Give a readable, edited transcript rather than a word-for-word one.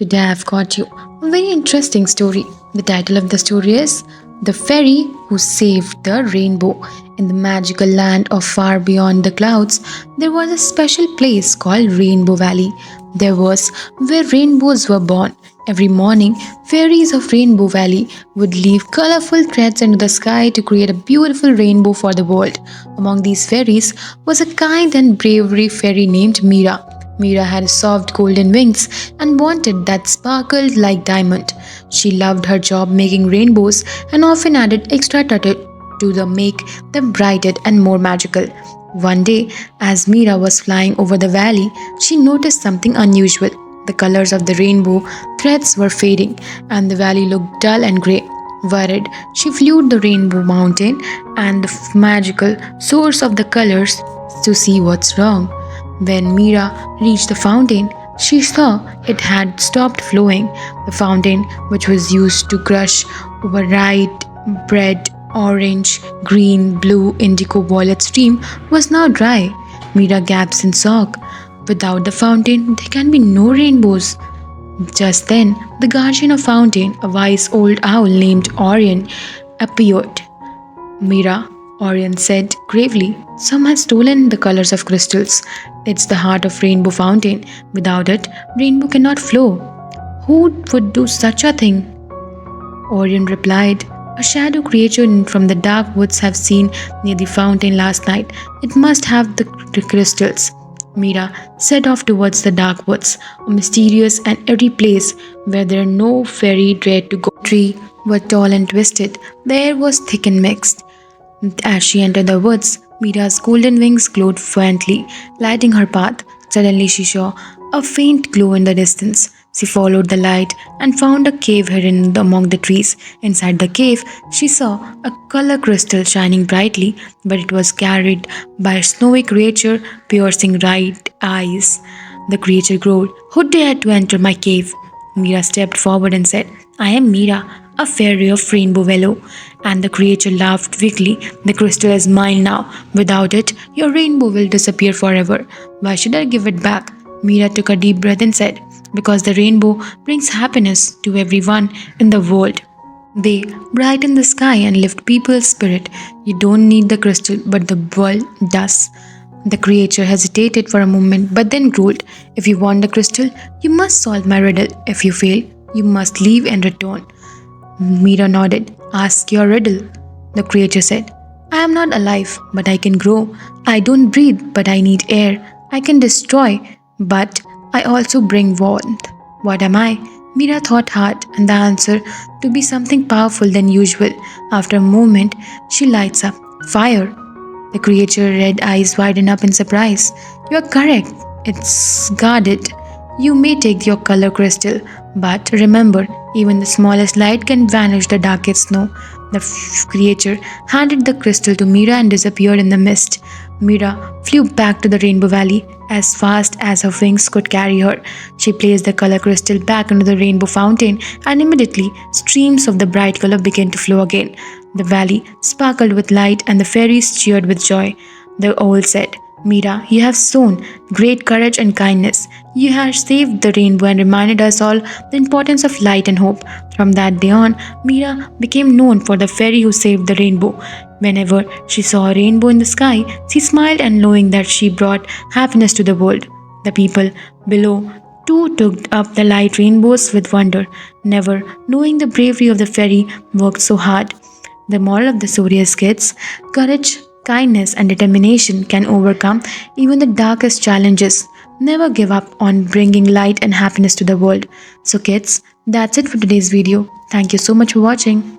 Today I've got you a very interesting story. The title of the story is The Fairy Who Saved the Rainbow. In the magical land of far beyond the clouds, there was a special place called Rainbow Valley. There was where rainbows were born. Every morning, fairies of Rainbow Valley would leave colorful threads into the sky to create a beautiful rainbow for the world. Among these fairies was a kind and bravery fairy named Mira. Mira had soft golden wings and wanted that sparkled like diamond. She loved her job making rainbows and often added extra touch to the make them brighter and more magical. One day, as Mira was flying over the valley, she noticed something unusual. The colors of the rainbow threads were fading, and the valley looked dull and grey. Worried, she flew to the rainbow mountain and the magical source of the colors to see what's wrong. When Mira reached the fountain, she saw it had stopped flowing. The fountain, which was used to gush over bright red, orange, green, blue, indigo, violet stream, was now dry. Mira gasped in shock. Without the fountain, there can be no rainbows. Just then, the guardian of fountain, a wise old owl named Orion, appeared. Mira, Orion said gravely, some has stolen the colors of crystals. It's the heart of Rainbow Fountain. Without it, rainbow cannot flow. Who would do such a thing? Orion replied, a shadow creature from the dark woods have seen near the fountain last night. It must have the crystals. Mira set off towards the dark woods, a mysterious and eerie place where there no fairy dared to go. The trees were tall and twisted. The air was thick and mixed. As she entered the woods, Mira's golden wings glowed faintly, lighting her path. Suddenly she saw a faint glow in the distance. She followed the light and found a cave hidden among the trees. Inside the cave, she saw a color crystal shining brightly, but it was carried by a snowy creature piercing right eyes. The creature growled, who dared to enter my cave? Mira stepped forward and said, I am Mira, a fairy of Rainbow Valley. And the creature laughed weakly. The crystal is mine now. Without it, your rainbow will disappear forever. Why should I give it back? Mira took a deep breath and said, because the rainbow brings happiness to everyone in the world. They brighten the sky and lift people's spirit. You don't need the crystal, but the world does. The creature hesitated for a moment but then ruled, if you want the crystal, you must solve my riddle. If you fail, you must leave and return. Mira nodded. Ask your riddle. The creature said, I am not alive, but I can grow. I don't breathe, but I need air. I can destroy, but I also bring warmth. What am I? Mira thought hard, and the answer to be something powerful than usual. After a moment, she lights up. Fire. The creature's red eyes widen up in surprise. You are correct. It's guarded. You may take your color crystal, but remember, even the smallest light can vanish the darkest snow. The creature handed the crystal to Mira and disappeared in the mist. Mira flew back to the Rainbow Valley as fast as her wings could carry her. She placed the color crystal back into the rainbow fountain, and immediately streams of the bright color began to flow again. The valley sparkled with light, and the fairies cheered with joy. The owl said, Mira, you have shown great courage and kindness. You have saved the rainbow and reminded us all the importance of light and hope. From that day on, Mira became known for the fairy who saved the rainbow. Whenever she saw a rainbow in the sky, she smiled and knowing that she brought happiness to the world. The people below too took up the light rainbows with wonder, never knowing the bravery of the fairy worked so hard. The moral of the story is, kids, courage, kindness and determination can overcome even the darkest challenges. Never give up on bringing light and happiness to the world. So kids, that's it for today's video. Thank you so much for watching.